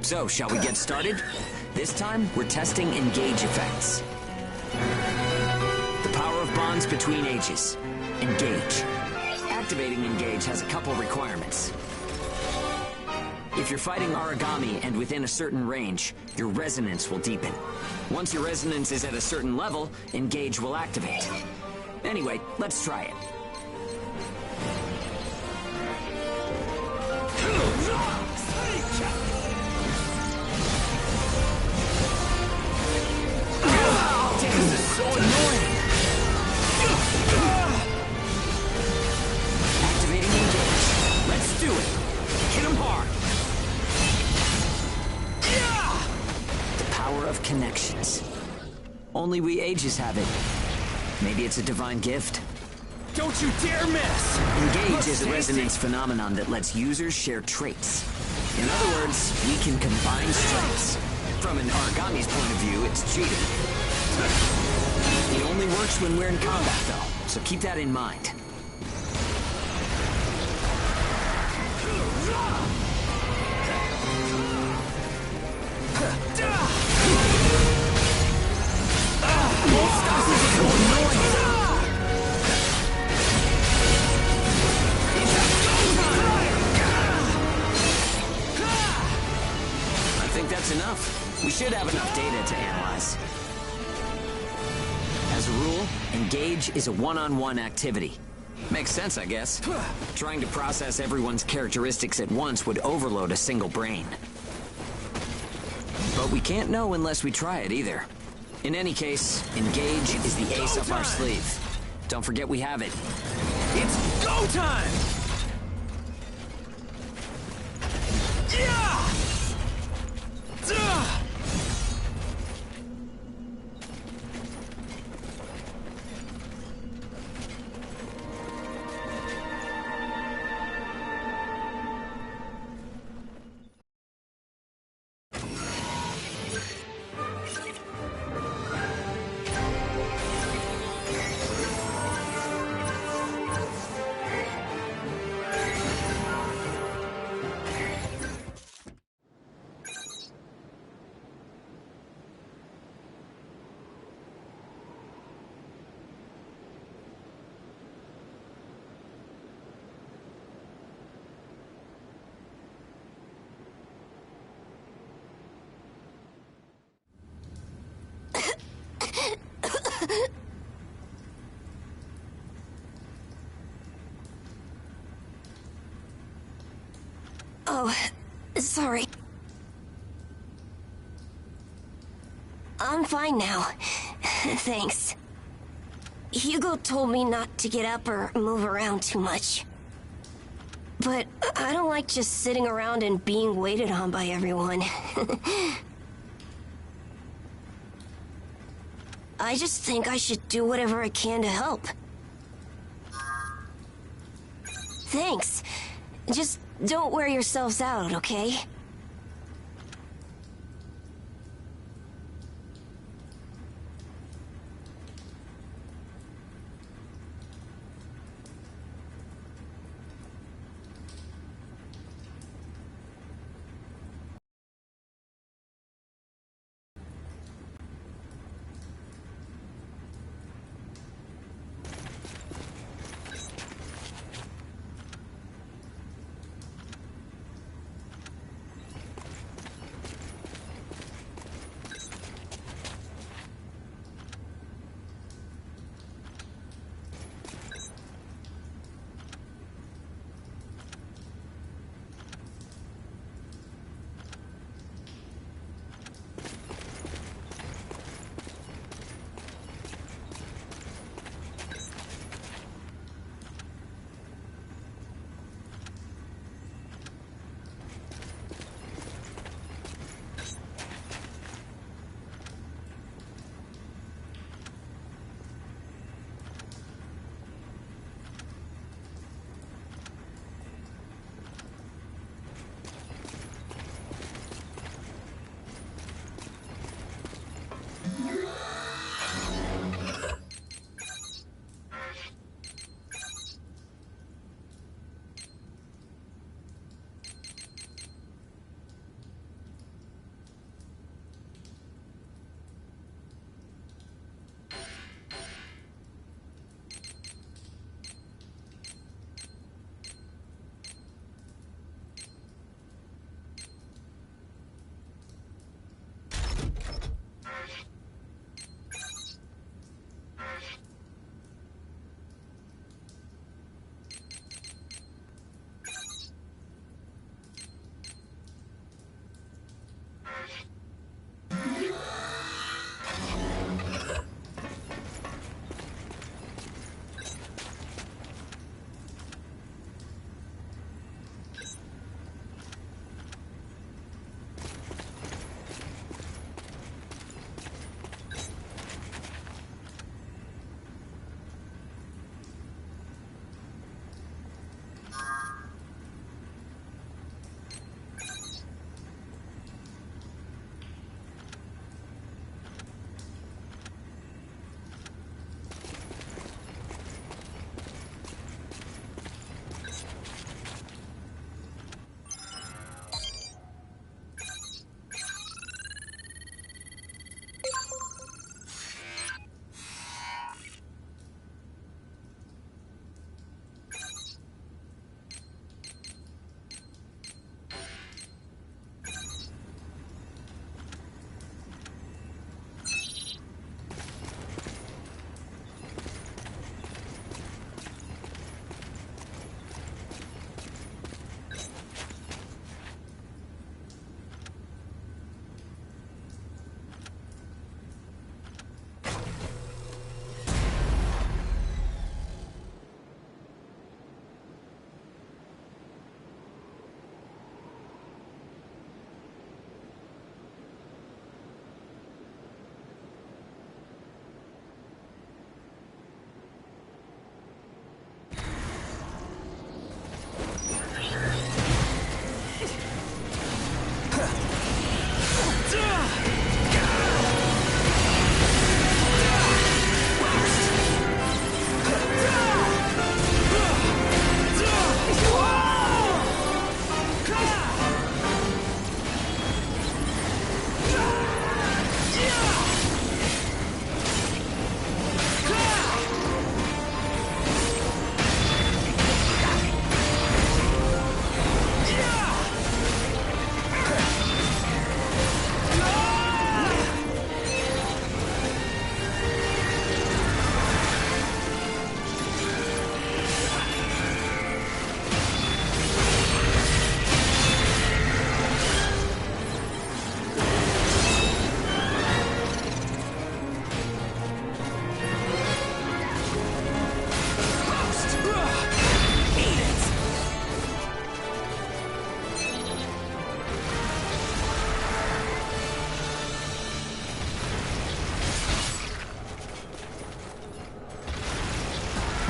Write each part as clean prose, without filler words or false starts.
So, shall we get started? This time, we're testing engage effects. The power of bonds between ages. Engage. Activating engage has a couple requirements. If you're fighting origami and within a certain range, your resonance will deepen. Once your resonance is at a certain level, engage will activate. Anyway, let's try it. So annoying! Activating engage. Let's do it! Hit him hard! The power of connections. Only we ages have it. Maybe it's a divine gift. Don't you dare miss! Engage is a resonance phenomenon that lets users share traits. In other words, we can combine strengths. From an origami's point of view, it's cheating. It only works when we're in combat, though, so keep that in mind. I think that's enough. We should have enough data to analyze. As a rule, engage is a one-on-one activity. Makes sense, I guess. Trying to process everyone's characteristics at once would overload a single brain. But we can't know unless we try it either. In any case, engage is the ace up our sleeve. Don't forget we have it. It's go time! Yeah! Oh, sorry. I'm fine now. Thanks. Hugo told me not to get up or move around too much. But I don't like just sitting around and being waited on by everyone. I just think I should do whatever I can to help. Thanks. Just don't wear yourselves out, okay?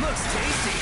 looks tasty.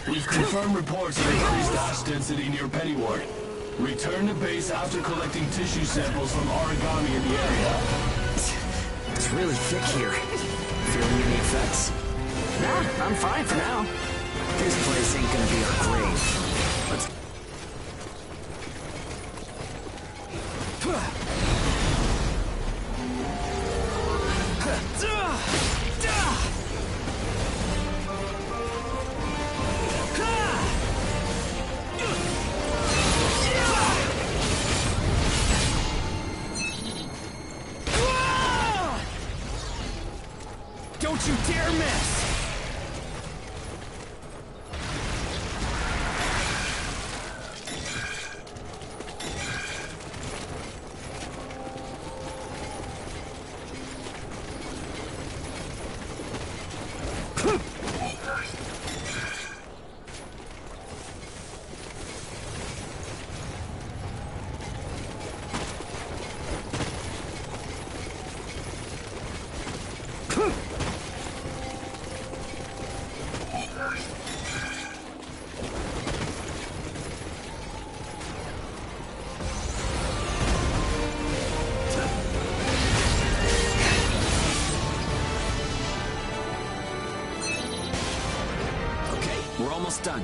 We've confirmed reports of increased ash density near Pennyward. Return to base after collecting tissue samples from origami in the area. It's really thick here. Feeling any effects? Nah, I'm fine for now. This place ain't gonna be our grave. Let's... Don't you dare miss! We're almost done.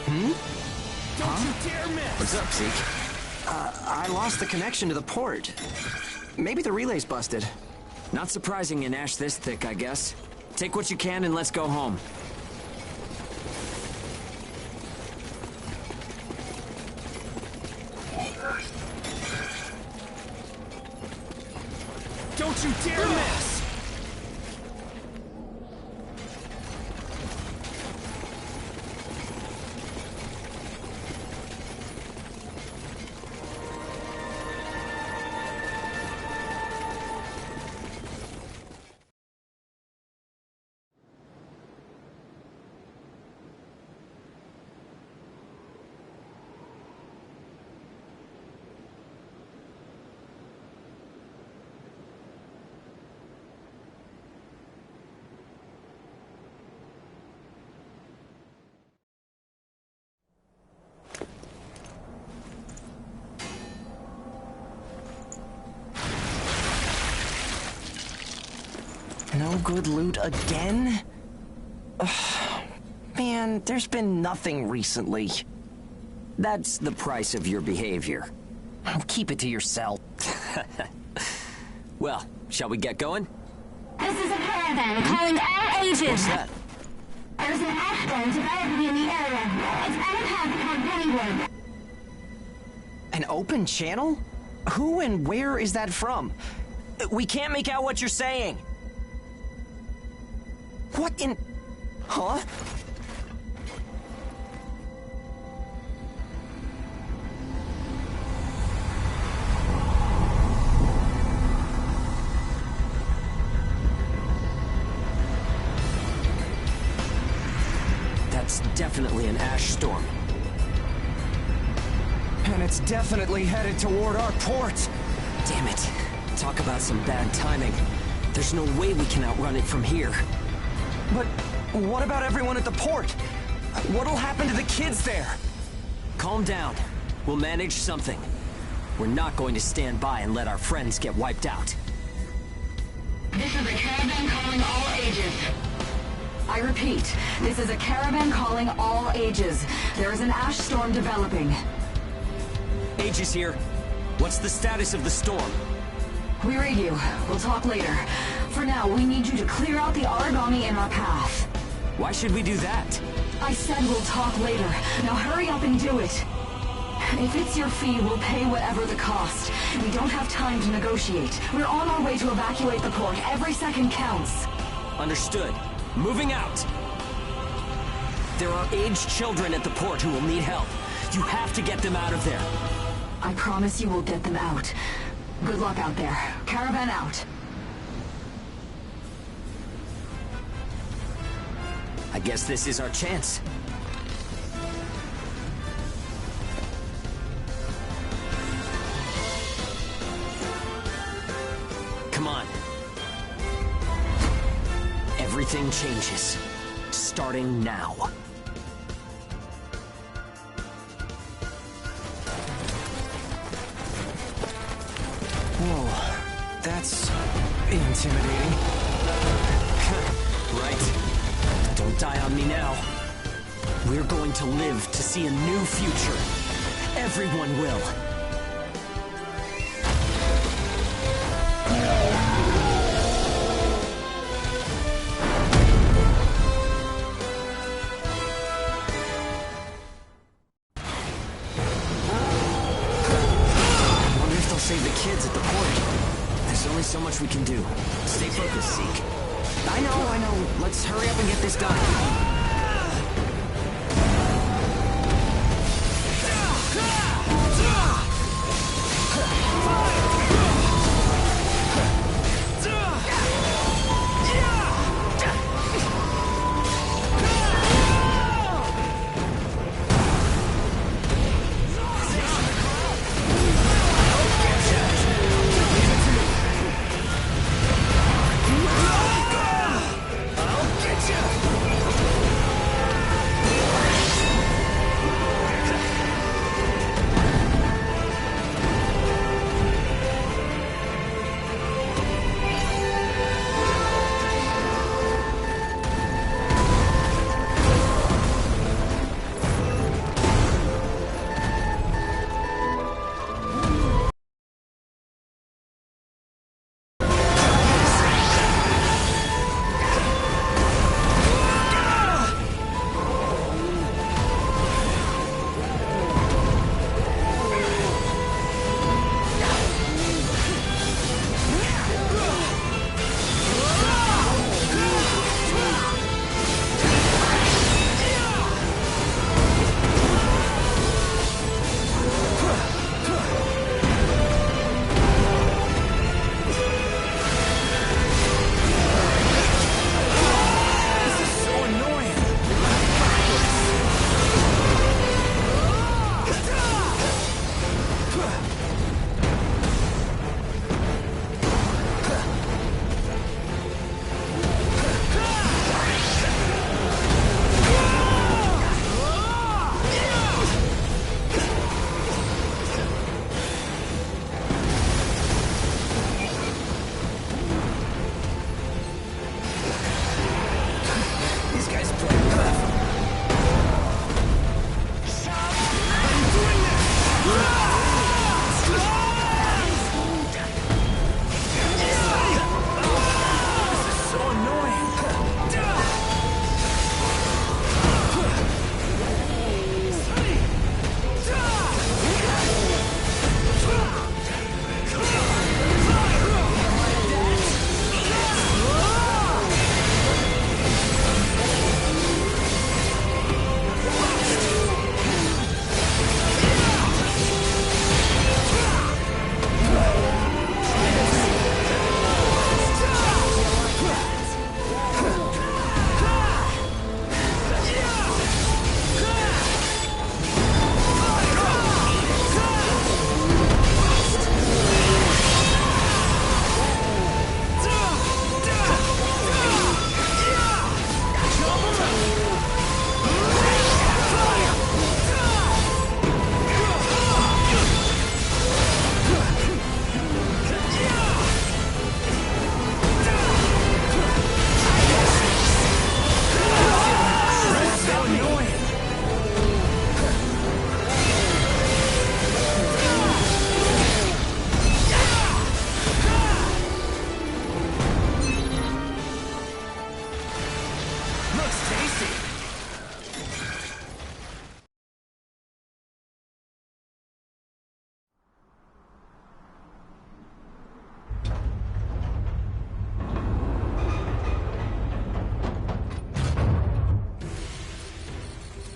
Don't you dare miss! What's up, Zeke? I lost the connection to the port. Maybe the relay's busted. Not surprising in ash this thick, I guess. Take what you can and let's go home. Don't you dare miss! No good loot again? Ugh, man, there's been nothing recently. That's the price of your behavior. Oh, keep it to yourself. Well, shall we get going? This is a caravan calling all ages. What's that? There's an ash storm developing in the area. It's on a path toward Pennywood. An open channel? Who and where is that from? We can't make out what you're saying. What in... Huh? That's definitely an ash storm. And it's definitely headed toward our port. Damn it. Talk about some bad timing. There's no way we can outrun it from here. But what about everyone at the port? What'll happen to the kids there? Calm down. We'll manage something. We're not going to stand by and let our friends get wiped out. This is a caravan calling all ages. I repeat, this is a caravan calling all ages. There is an ash storm developing. Aegis here. What's the status of the storm? We read you. We'll talk later. For now, we need you to clear out the origami in our path. Why should we do that? I said we'll talk later. Now hurry up and do it. If it's your fee, we'll pay whatever the cost. We don't have time to negotiate. We're on our way to evacuate the port. Every second counts. Understood. Moving out. There are aged children at the port who will need help. You have to get them out of there. I promise you we'll get them out. Good luck out there. Caravan out. I guess this is our chance. Come on. Everything changes. Starting now. Whoa, that's intimidating. Right. Don't die on me now. We're going to live to see a new future. Everyone will. Save the kids at the port. There's only so much we can do. Stay focused, Zeke. I know. Let's hurry up and get this done.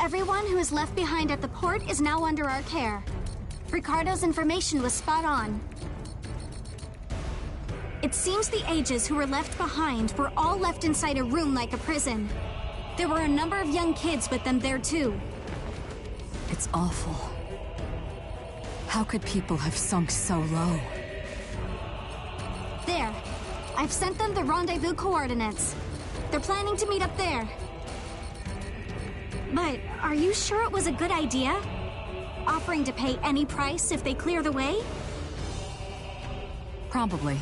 Everyone who is left behind at the port is now under our care. Ricardo's information was spot on. It seems the Ages who were left behind were all left inside a room like a prison. There were a number of young kids with them there too. It's awful. How could people have sunk so low? There. I've sent them the rendezvous coordinates. They're planning to meet up there. But are you sure it was a good idea? Offering to pay any price if they clear the way? Probably.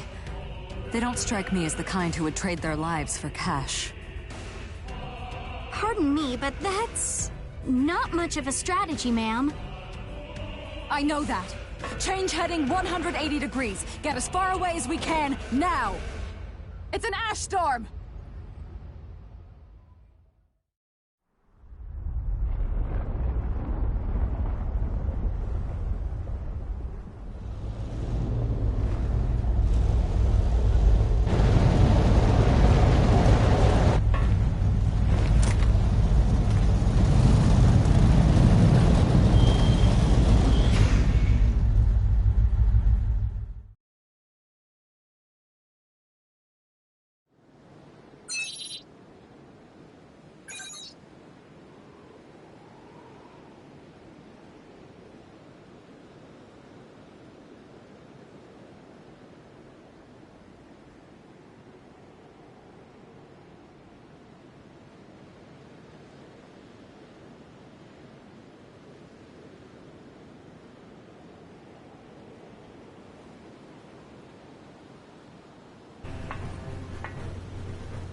They don't strike me as the kind who would trade their lives for cash. Pardon me, but that's not much of a strategy, ma'am. I know that. Change heading 180 degrees. Get as far away as we can, now! It's an ash storm!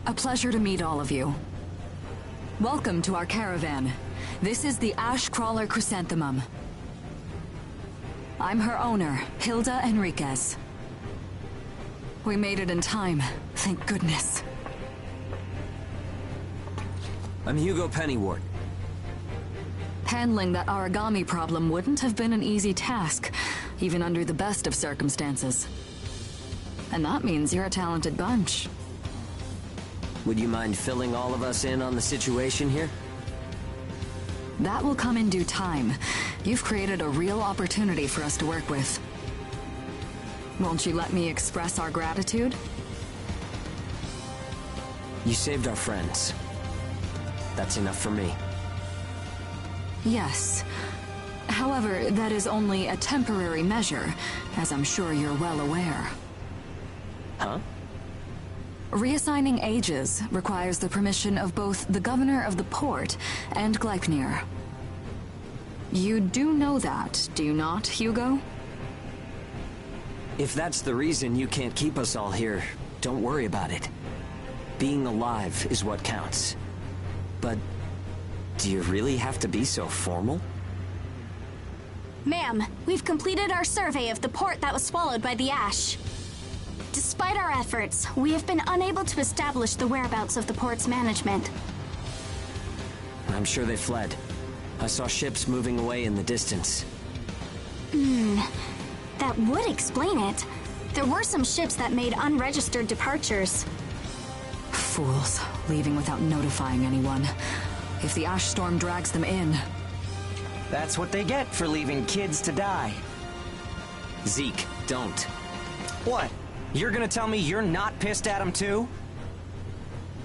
A pleasure to meet all of you. Welcome to our caravan. This is the Ash Crawler Chrysanthemum. I'm her owner, Hilda Enriquez. We made it in time, thank goodness. I'm Hugo Pennywort. Handling that origami problem wouldn't have been an easy task, even under the best of circumstances. And that means you're a talented bunch. Would you mind filling all of us in on the situation here? That will come in due time. You've created a real opportunity for us to work with. Won't you let me express our gratitude? You saved our friends. That's enough for me. Yes. However, that is only a temporary measure, as I'm sure you're well aware. Huh? Reassigning Ages requires the permission of both the governor of the port and Gleipnir. You do know that, do you not, Hugo? If that's the reason you can't keep us all here, don't worry about it. Being alive is what counts. But do you really have to be so formal? Ma'am, we've completed our survey of the port that was swallowed by the ash. Despite our efforts, we have been unable to establish the whereabouts of the port's management. I'm sure they fled. I saw ships moving away in the distance. That would explain it. There were some ships that made unregistered departures. Fools, leaving without notifying anyone. If the ash storm drags them in... That's what they get for leaving kids to die. Zeke, don't. What? You're gonna tell me you're not pissed at him too?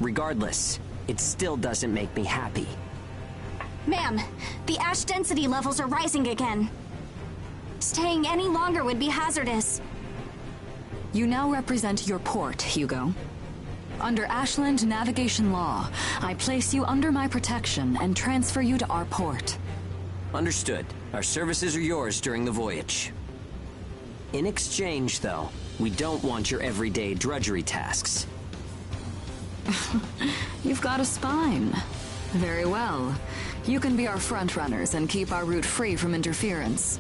Regardless, it still doesn't make me happy. Ma'am, the ash density levels are rising again. Staying any longer would be hazardous. You now represent your port, Hugo. Under Ashland navigation law, I place you under my protection and transfer you to our port. Understood. Our services are yours during the voyage. In exchange, though, we don't want your everyday drudgery tasks. You've got a spine. Very well. You can be our front runners and keep our route free from interference.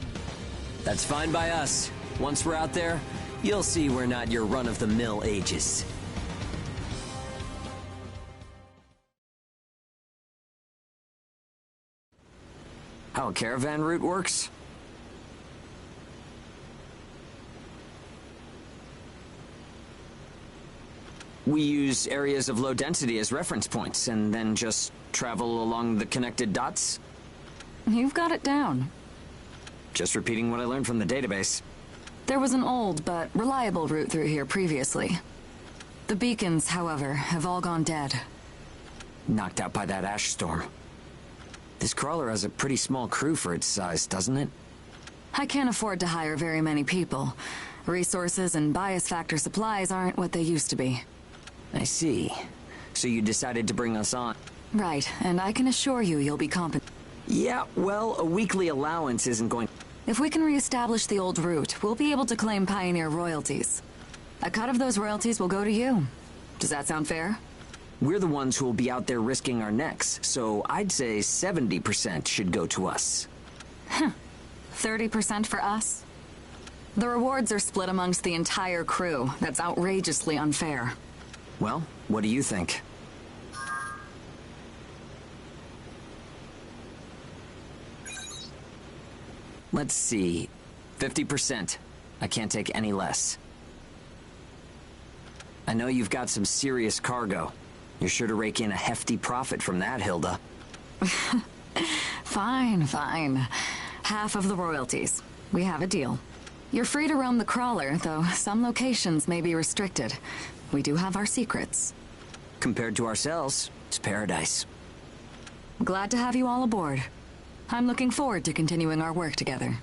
That's fine by us. Once we're out there, you'll see we're not your run-of-the-mill Ages. How a caravan route works? We use areas of low density as reference points, and then just travel along the connected dots? You've got it down. Just repeating what I learned from the database. There was an old but reliable route through here previously. The beacons, however, have all gone dead. Knocked out by that ash storm. This crawler has a pretty small crew for its size, doesn't it? I can't afford to hire very many people. Resources and bias factor supplies aren't what they used to be. I see. So you decided to bring us on. Right, and I can assure you you'll be compensated. Yeah, well, a weekly allowance isn't going... If we can reestablish the old route, we'll be able to claim Pioneer royalties. A cut of those royalties will go to you. Does that sound fair? We're the ones who will be out there risking our necks, so I'd say 70% should go to us. 30% for us? The rewards are split amongst the entire crew. That's outrageously unfair. Well, what do you think? Let's see. 50%. I can't take any less. I know you've got some serious cargo. You're sure to rake in a hefty profit from that, Hilda. Fine, fine. Half of the royalties. We have a deal. You're free to roam the crawler, though some locations may be restricted. We do have our secrets. Compared to ourselves, it's paradise. Glad to have you all aboard. I'm looking forward to continuing our work together.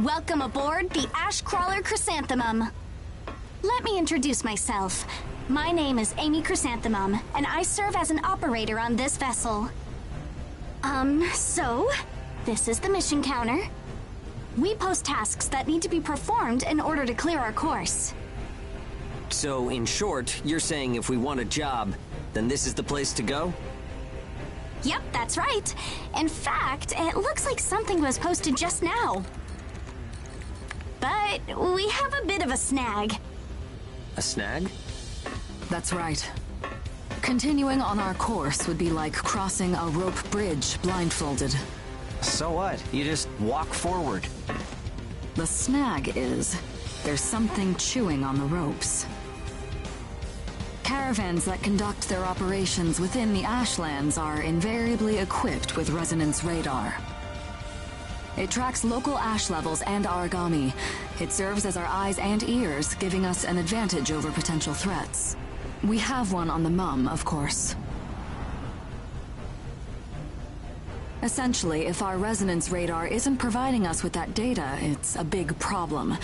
Welcome aboard the Ash Crawler Chrysanthemum. Let me introduce myself. My name is Amy Chrysanthemum, and I serve as an operator on this vessel. So, this is the mission counter. We post tasks that need to be performed in order to clear our course. So, in short, you're saying if we want a job, then this is the place to go? Yep, that's right. In fact, it looks like something was posted just now. But we have a bit of a snag. A snag? That's right. Continuing on our course would be like crossing a rope bridge blindfolded. So what? You just walk forward. The snag is, there's something chewing on the ropes. Caravans that conduct their operations within the Ashlands are invariably equipped with resonance radar. It tracks local ash levels and origami. It serves as our eyes and ears, giving us an advantage over potential threats. We have one on the Mum, of course. Essentially, if our resonance radar isn't providing us with that data, it's a big problem.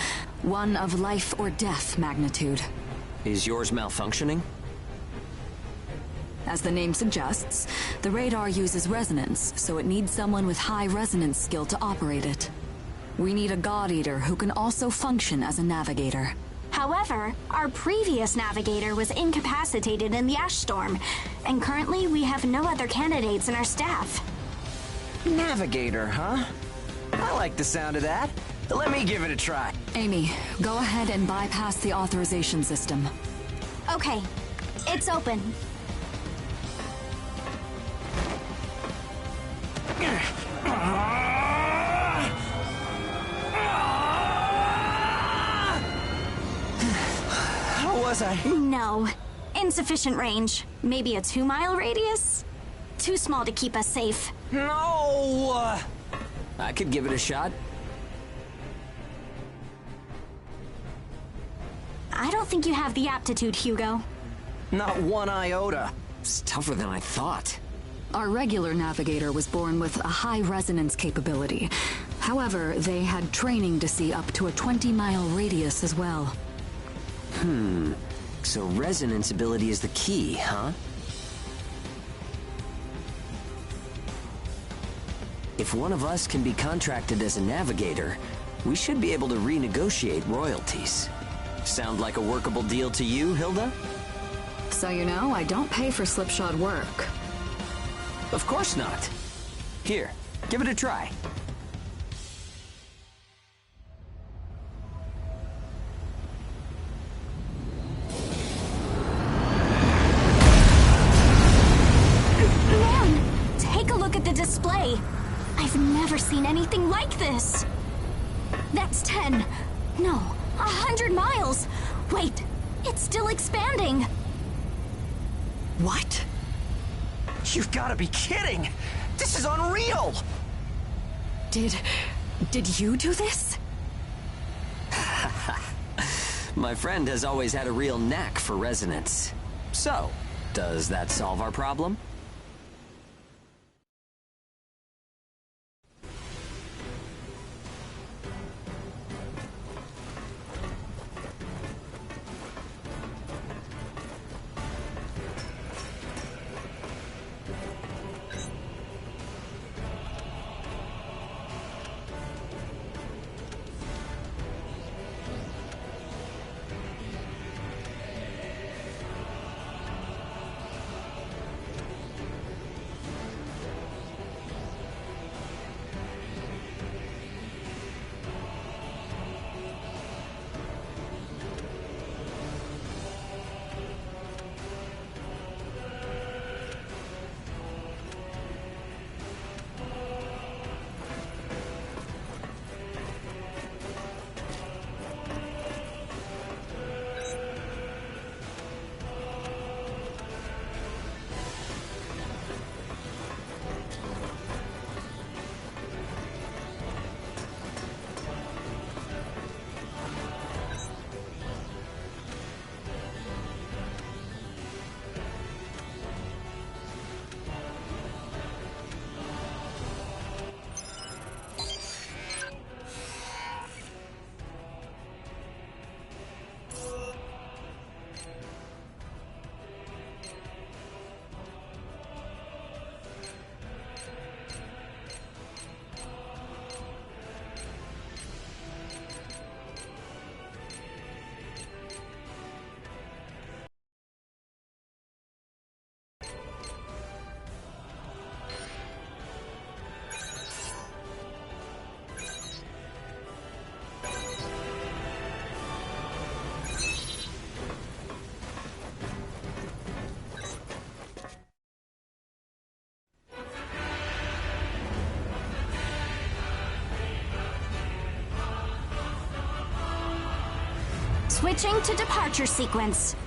One of life or death magnitude. Is yours malfunctioning? As the name suggests, the radar uses resonance, so it needs someone with high resonance skill to operate it. We need a God Eater who can also function as a navigator. However, our previous navigator was incapacitated in the ash storm, and currently we have no other candidates in our staff. Navigator, huh? I like the sound of that. Let me give it a try. Amy, go ahead and bypass the authorization system. Okay, it's open. How was I? No. Insufficient range. Maybe a 2-mile radius? Too small to keep us safe. No! I could give it a shot. I don't think you have the aptitude, Hugo. Not one iota. It's tougher than I thought. Our regular navigator was born with a high resonance capability. However, they had training to see up to a 20-mile radius as well. So resonance ability is the key, huh? If one of us can be contracted as a navigator, we should be able to renegotiate royalties. Sound like a workable deal to you, Hilda? So you know, I don't pay for slipshod work. Of course not. Here, give it a try. Man, take a look at the display. I've never seen anything like this. That's 10. No, 100 miles. Wait, it's still expanding. What? You've got to be kidding! This is unreal! Did you do this? My friend has always had a real knack for resonance. So, does that solve our problem? Switching to departure sequence.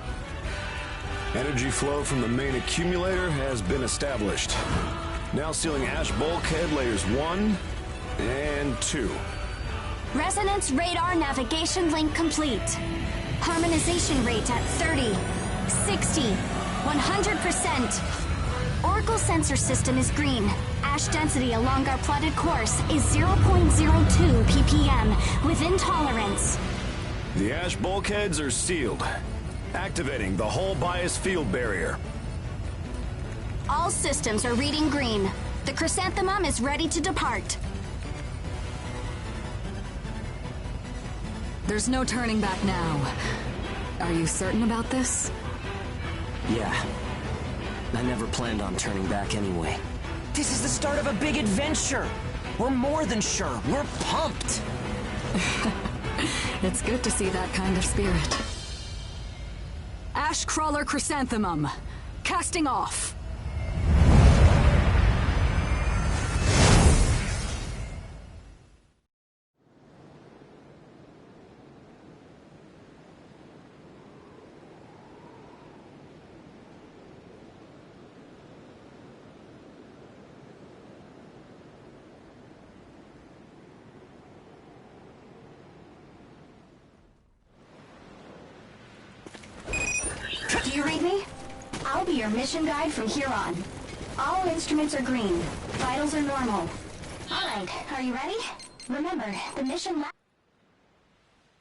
Energy flow from the main accumulator has been established. Now sealing ash bulkhead layers 1 and 2. Resonance radar navigation link complete. Harmonization rate at 30, 60, 100%. Oracle sensor system is green. Ash density along our plotted course is 0.02 ppm, within tolerance. The ash bulkheads are sealed. Activating the hull bias field barrier. All systems are reading green. The chrysanthemum is ready to depart. There's no turning back now. Are you certain about this? Yeah. I never planned on turning back anyway. This is the start of a big adventure. We're more than sure. We're pumped. It's good to see that kind of spirit. Ash Crawler Chrysanthemum. Casting off. Do you read me? I'll be your mission guide from here on. All instruments are green. Vitals are normal. Alright, are you ready? Remember, the mission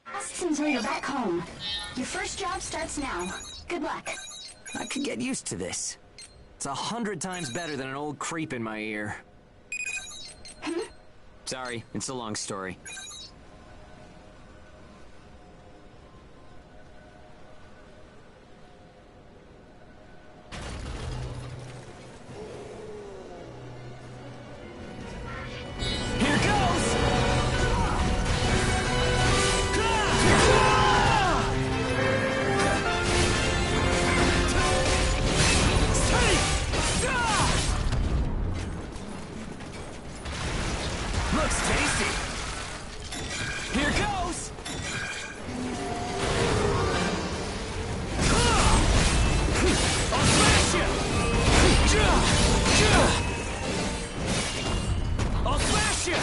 lasts until you're back home. Your first job starts now. Good luck. I could get used to this. It's 100 times better than an old creep in my ear. Sorry, it's a long story. Looks tasty. Here goes. I'll smash you. I'll smash you.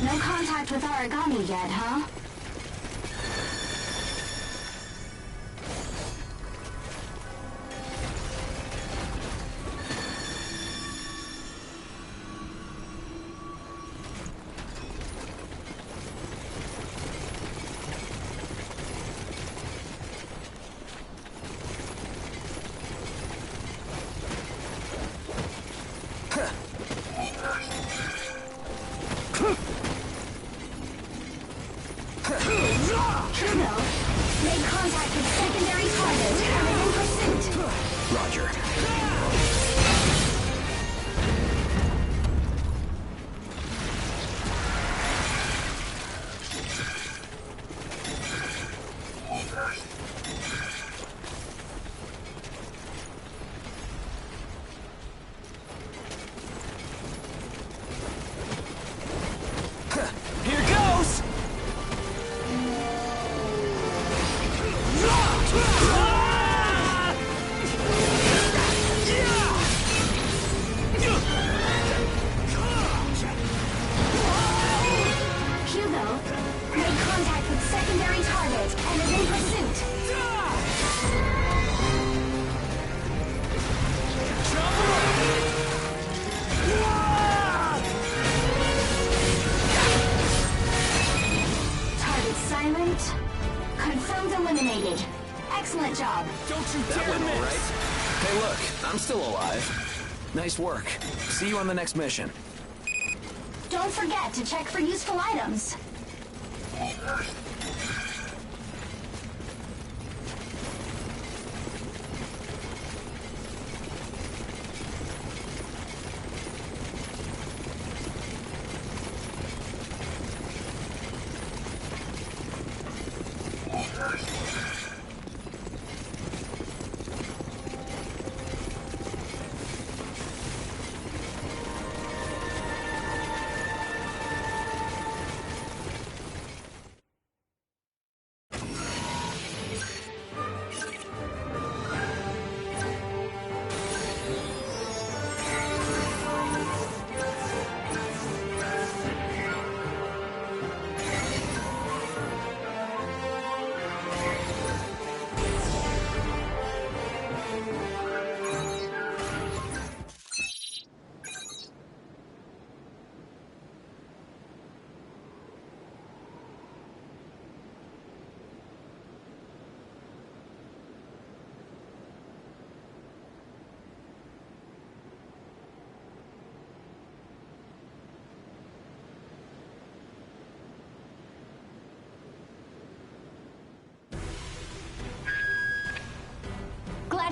No contact with origami yet, huh? Made contact with secondary target and is in pursuit. Roger. Here goes. Hugo made contact with secondary target and is in pursuit. Target silent. Confirmed eliminated. Excellent job. Don't you dare miss. Hey, look, I'm still alive. Nice work. See you on the next mission. Don't forget to check for useful items.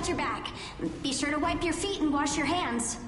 got your back. Be sure to wipe your feet and wash your hands.